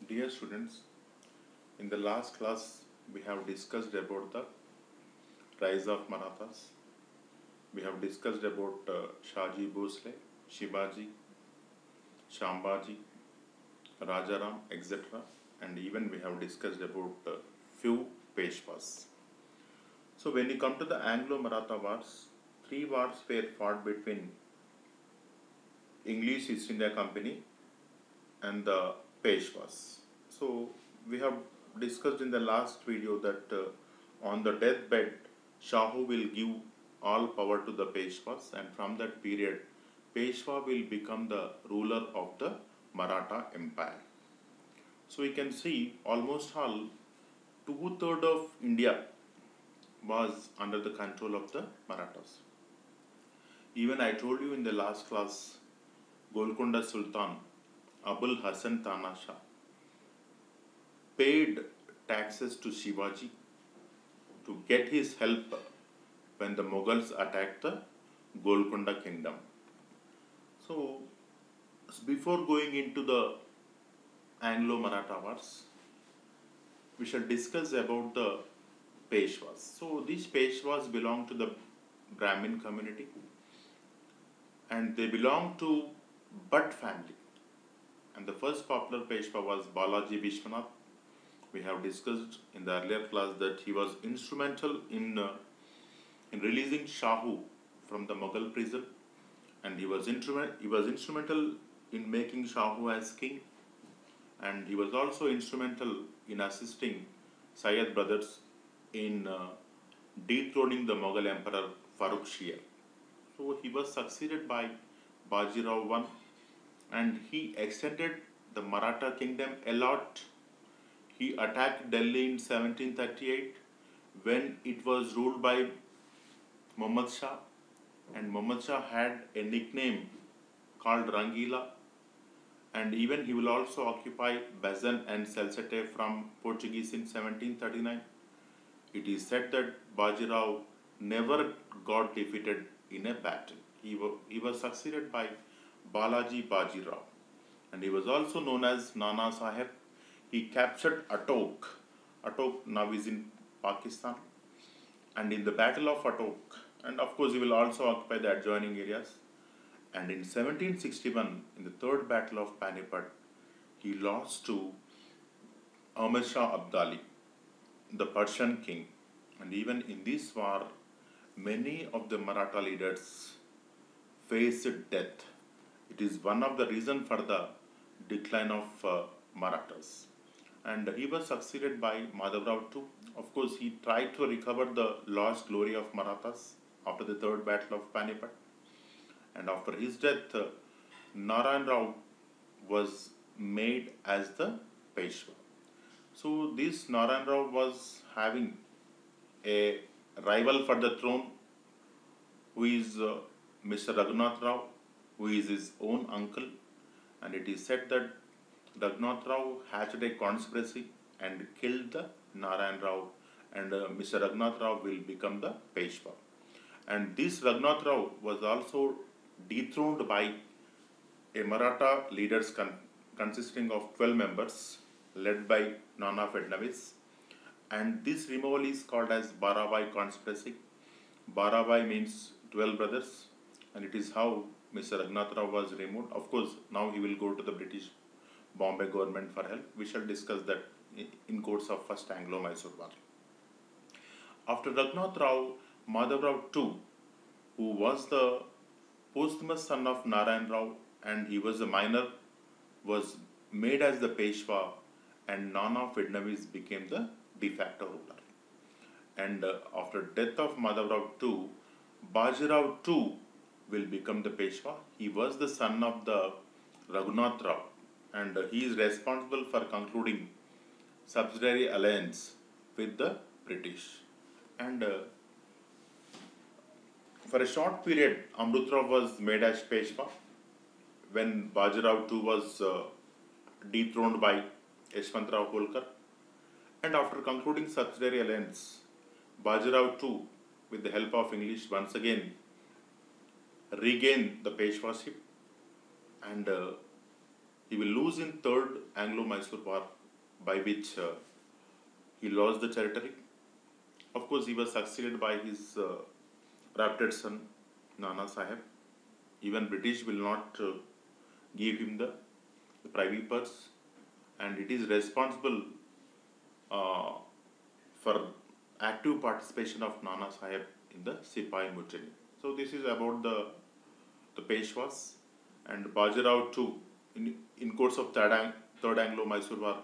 Dear students, in the last class we have discussed about the rise of Marathas. We have discussed about Shaji Bhosle, Shivaji, Shambhaji, Rajaram, etc. And even we have discussed about few Peshwas. So when you come to the Anglo-Maratha wars, three wars were fought between English East India Company and the Peshwas. So we have discussed in the last video that on the deathbed, Shahu will give all power to the Peshwas, and from that period, Peshwa will become the ruler of the Maratha Empire. So we can see almost all two-thirds of India was under the control of the Marathas. Even I told you in the last class, Golconda Sultan Abul Hassan Tana Shah paid taxes to Shivaji to get his help when the Mughals attacked the Golconda kingdom. So, before going into the Anglo-Maratha wars, we shall discuss about the Peshwas. So, these Peshwas belong to the Brahmin community and they belong to Bhatt family. And the first popular Peshwa was Balaji Vishwanath. We have discussed in the earlier class that he was instrumental in releasing Shahu from the Mughal prison, and he was instrumental in making Shahu as king, and he was also instrumental in assisting Syed brothers in dethroning the Mughal emperor Farrukh Shir. So he was succeeded by Bajirao I, and he extended the Maratha kingdom a lot. He attacked Delhi in 1738 when it was ruled by Muhammad Shah, and Muhammad Shah had a nickname called Rangila, and even he will also occupy Bazan and Salsette from Portuguese in 1739. It is said that Bajirao never got defeated in a battle. He was succeeded by Balaji Bajirao, and he was also known as Nana Sahib. He captured Attock. Attock now is in Pakistan, and in the Battle of Attock, and of course he will also occupy the adjoining areas. And in 1761, in the third Battle of Panipat, he lost to Ahmad Shah Abdali, the Persian king. And even in this war, many of the Maratha leaders faced death. It is one of the reasons for the decline of Marathas. And he was succeeded by Madhavrao II. Of course, he tried to recover the lost glory of Marathas after the third battle of Panipat. And after his death, Narayan Rao was made as the Peshwa. So this Narayan Rao was having a rival for the throne, who is Mr. Raghunath Rao, who is his own uncle. And it is said that Raghunath Rao hatched a conspiracy and killed the Narayan Rao, and Mr. Raghunath Rao will become the Peshwa. And this Raghunath Rao was also dethroned by a Maratha leaders consisting of 12 members led by Nana Fadnavis, and this removal is called as Barabai conspiracy. Barabai means 12 brothers, and it is how Mr. Raghunath Rao was removed. Of course, now he will go to the British Bombay government for help. We shall discuss that in course of first Anglo-Mysore war. After Raghunath Rao, Madhavrao II, who was the posthumous son of Narayan Rao, and he was a minor, was made as the Peshwa, and Nana Fadnavis became the de facto ruler. And after death of Madhavrao II, Bajirao II will become the Peshwa. He was the son of the Raghunath Rao, and he is responsible for concluding subsidiary alliance with the British. And for a short period, Amrutrao was made as Peshwa when Bajirao II was dethroned by Yashwantrao Holkar. And after concluding subsidiary alliance, Bajirao II, with the help of English, once again regained the Peshwaship, and he will lose in third Anglo-Mysore war, by which he lost the territory. Of course, he was succeeded by his rapted son Nana Sahib. Even British will not give him the privy purse, and it is responsible uh, for active participation of Nana Sahib in the Sipahi Mutiny. So this is about the Peshwas and Bajirao too. In course of third Anglo-Mysore war,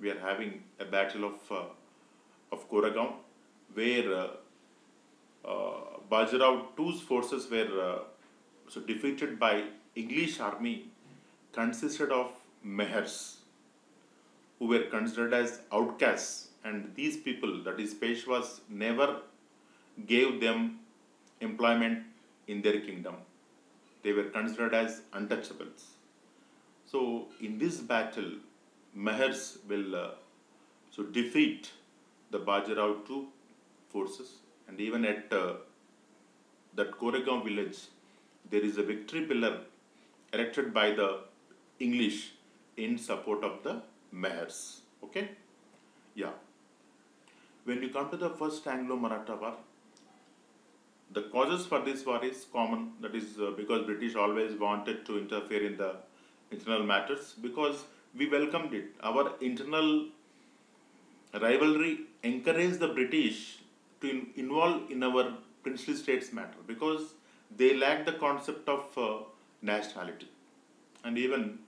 we are having a battle of Koregaon, where Bajirao II's forces were defeated by English army consisted of Mehers, who were considered as outcasts, and these people, that is Peshwas, never gave them employment in their kingdom. They were considered as untouchables. So in this battle, Mehers will defeat the Bajirao II forces, and even at that Koregaon village, there is a victory pillar erected by the English in support of the Mehers. Okay? Yeah. When you come to the first Anglo-Maratha war, the causes for this war is common. That is because British always wanted to interfere in the internal matters, because we welcomed it. Our internal rivalry encouraged the British to involve in our princely states matter, because they lacked the concept of nationality. And even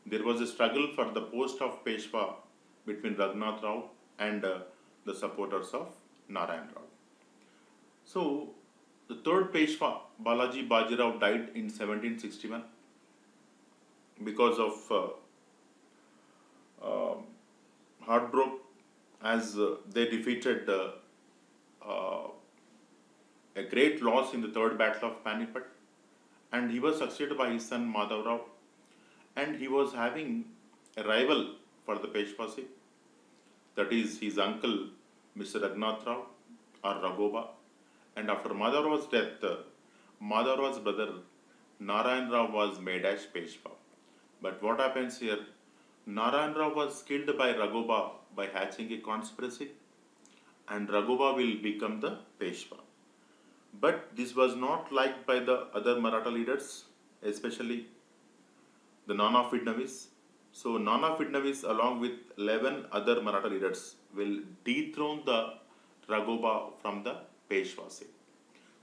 there was a struggle for the post of Peshwa between Raghunath Rao and the supporters of Narayan Rao. So the third Peshwa, Balaji Bajirao, died in 1761 because of heartbreak, as they defeated a great loss in the third battle of Panipat, and he was succeeded by his son Madhav Rao, and he was having a rival for the Peshwasi, that is his uncle Mr. Raghunath Rao or Raghoba. And after Madhav Rao's death, Madhav Rao's brother Narayan Rao was made as Peshwa. But what happens here? Narayan Rao was killed by Raghoba by hatching a conspiracy, and Raghoba will become the Peshwa. But this was not liked by the other Maratha leaders, especially the Nana Fidnavis. So Nana Fidnavis, along with 11 other Maratha leaders, will dethrone the Raghoba from the Peshwasi.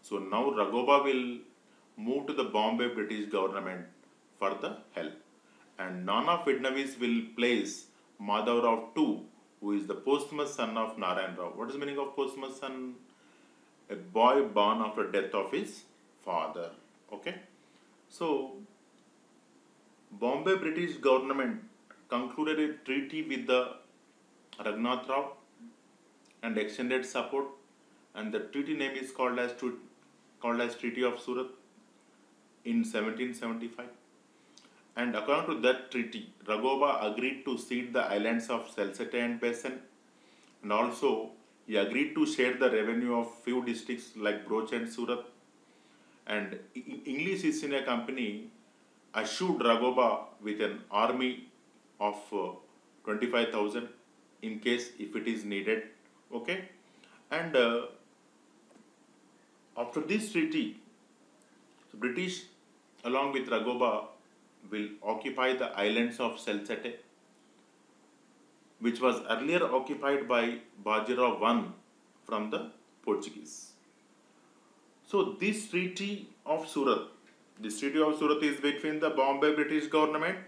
So now Raghoba will move to the Bombay British government for the help, and Nana Fidnavis will place Madhav Rao II, who is the posthumous son of Narayan Rao. What is the meaning of posthumous son? A boy born after death of his father. Okay. So Bombay British government concluded a treaty with the Raghunath Rao and extended support, and the treaty name is called as Treaty of Surat in 1775. And according to that treaty, Raghoba agreed to cede the islands of Salsette and Besant, and also he agreed to share the revenue of few districts like Broch and Surat. And English East India Company assured Raghoba with an army of 25,000 in case if it is needed. Okay, and after this treaty, the British along with Raghoba will occupy the islands of Salsette, which was earlier occupied by Bajirao I from the Portuguese. So this Treaty of Surat is between the Bombay British government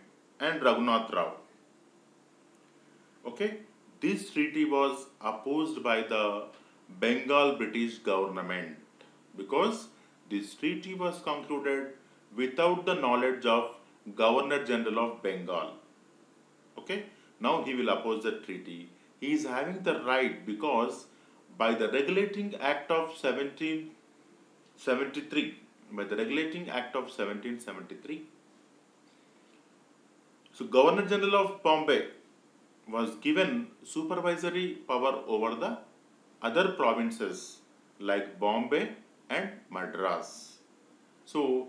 and Raghunath Rao. Okay, this treaty was opposed by the Bengal British government, because this treaty was concluded without the knowledge of Governor General of Bengal. Okay, now he will oppose the treaty. He is having the right, because by the Regulating Act of 1773, so Governor General of Bombay was given supervisory power over the other provinces like Bombay and Madras. So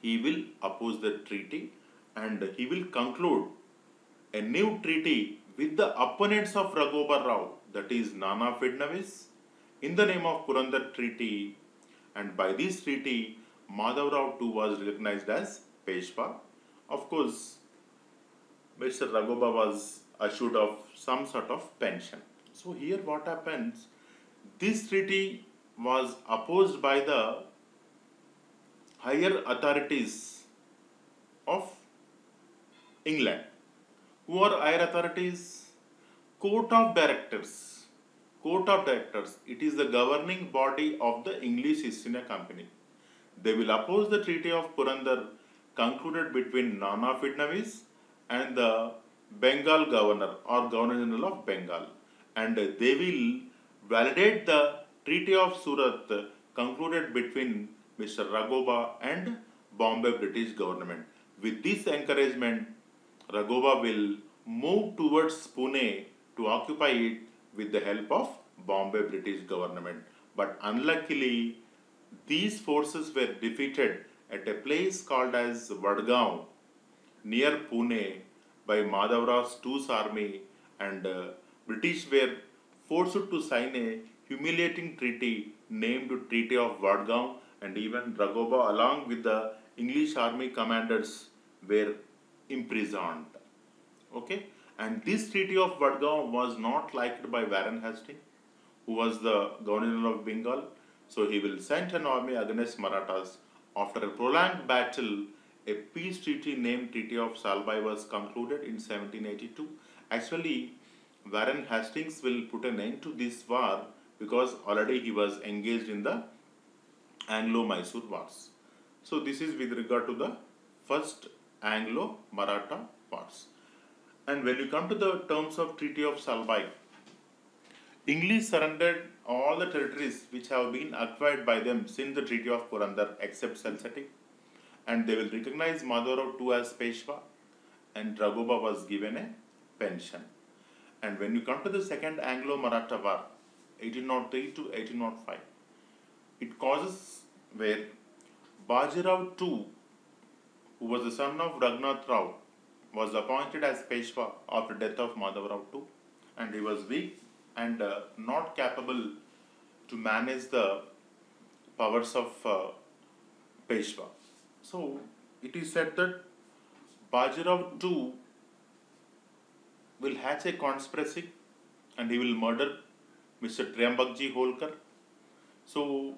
he will oppose the treaty, and he will conclude a new treaty with the opponents of Raghubar Rao, that is Nana Fidnavis, in the name of Purandar Treaty, and by this treaty, Madhav Rao too was recognized as Peshwa. Of course, Mr. Raghubar was assured of some sort of pension. So here what happens, this treaty was opposed by the higher authorities of England. Who are higher authorities? Court of Directors. Court of Directors. It is the governing body of the English East India Company. They will oppose the Treaty of Purandar concluded between Nana Fidnavis and the Bengal governor or Governor General of Bengal, and they will validate the Treaty of Surat concluded between Mr. Raghubar and Bombay British government. With this encouragement, Raghubar will move towards Pune to occupy it with the help of Bombay British government. But unluckily, these forces were defeated at a place called as Vadgaon near Pune by Madhav Rao's Too's army, and British were forced to sign a humiliating treaty named Treaty of Vadgaon, and even Raghubar along with the English army commanders were imprisoned. Okay, and this Treaty of Vadgaon was not liked by Warren Hastings, who was the Governor of Bengal. So he will send an army against Marathas. After a prolonged battle, a peace treaty named Treaty of Salbai was concluded in 1782. Actually, Warren Hastings will put an end to this war because already he was engaged in the Anglo-Mysore wars. So this is with regard to the first Anglo-Maratha wars. And when you come to the terms of Treaty of Salbai, English surrendered all the territories which have been acquired by them since the Treaty of Purandar except Salsette, and they will recognize Madhav Rao too as Peshwa, and Raghubar was given a pension. And when you come to the second Anglo-Maratha war, 1803 to 1805, it causes where Bajirao II, who was the son of Raghunath Rao, was appointed as Peshwa after death of Madhav Rao II, and he was weak and not capable to manage the powers of Peshwa. So it is said that Bajirao II will hatch a conspiracy and he will murder Mr. Triambakji Holkar. So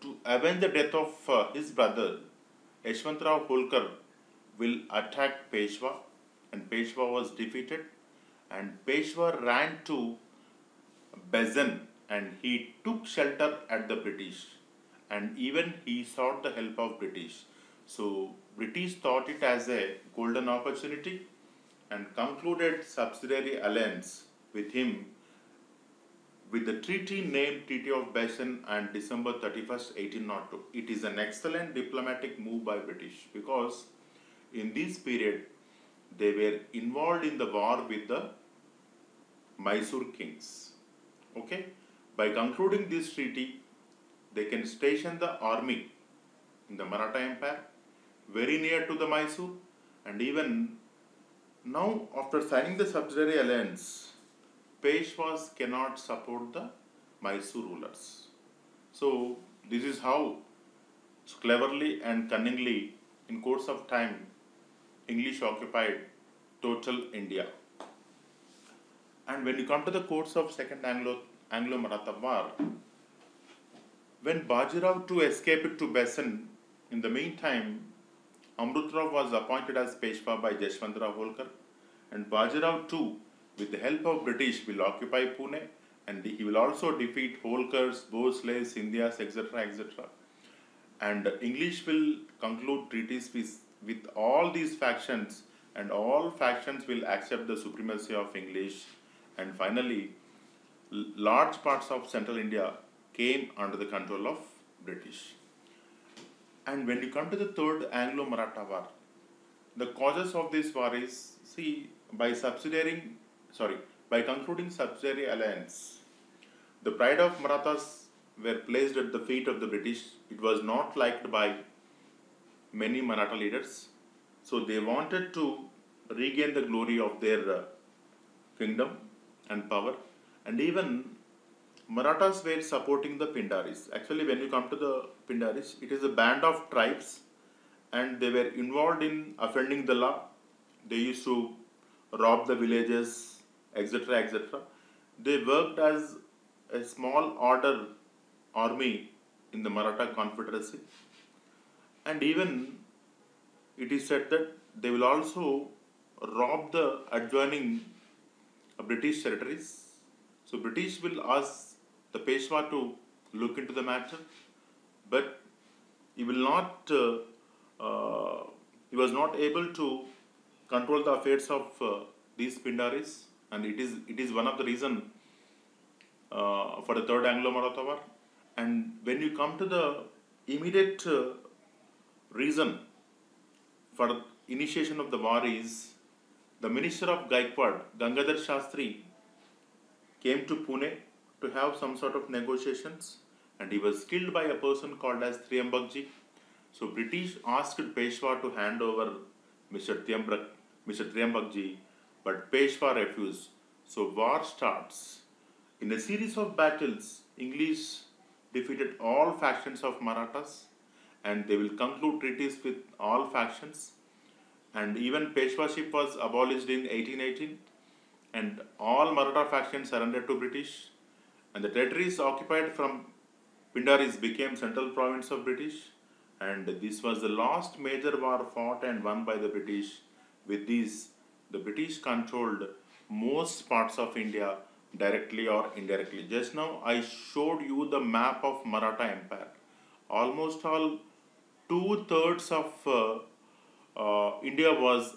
to avenge the death of his brother, Yashwantrao Holkar will attack Peshwa, and Peshwa was defeated, and Peshwa ran to Besan and he took shelter at the British, and even he sought the help of British. So British thought it as a golden opportunity and concluded subsidiary alliance with him with the treaty named Treaty of Besan on December 31st, 1802. It is an excellent diplomatic move by British because in this period they were involved in the war with the Mysore kings. Okay, by concluding this treaty, they can station the army in the Maratha Empire very near to the Mysore, and even now after signing the subsidiary alliance, Peshwas cannot support the Mysore rulers. So this is how cleverly and cunningly in course of time English occupied total India. And when you come to the course of Second Anglo-Maratha War, when Bajirao II escaped to Besan, in the meantime, Amrutrao was appointed as Peshwa by Yashwantrao Holkar, and Bajirao II, with the help of British, will occupy Pune, and he will also defeat Holkars, Bhosles, Scindias, etc., etc. And English will conclude treaties with all these factions, and all factions will accept the supremacy of English, and finally large parts of central India came under the control of British. And when you come to the third Anglo-Maratha war, the causes of this war is, see, by concluding subsidiary alliance, the pride of Marathas were placed at the feet of the British. It was not liked by many Maratha leaders. So they wanted to regain the glory of their kingdom and power, and even Marathas were supporting the Pindaris. Actually, when you come to the Pindaris, it is a band of tribes and they were involved in offending the law. They used to rob the villages, etc. etc. They worked as a small order army in the Maratha Confederacy, and even it is said that they will also rob the adjoining British territories. So British will ask the Peshwa to look into the matter, but he will not. He was not able to control the affairs of these Pindaris, and it is one of the reason for the Third Anglo-Maratha War. And when you come to the immediate reason for initiation of the war is the minister of Gaikwad, Gangadhar Shastri, came to Pune to have some sort of negotiations, and he was killed by a person called as Triambakji. So British asked Peshwa to hand over Mr. Triambakji, but Peshwa refused. So war starts. In a series of battles, English defeated all factions of Marathas, and they will conclude treaties with all factions. And even Peshwaship was abolished in 1818, and all Maratha factions surrendered to British, and the territories occupied from Pindaris became central province of British, and this was the last major war fought and won by the British. With these, the British controlled most parts of India directly or indirectly. Just now I showed you the map of Maratha Empire. Almost all two-thirds of India was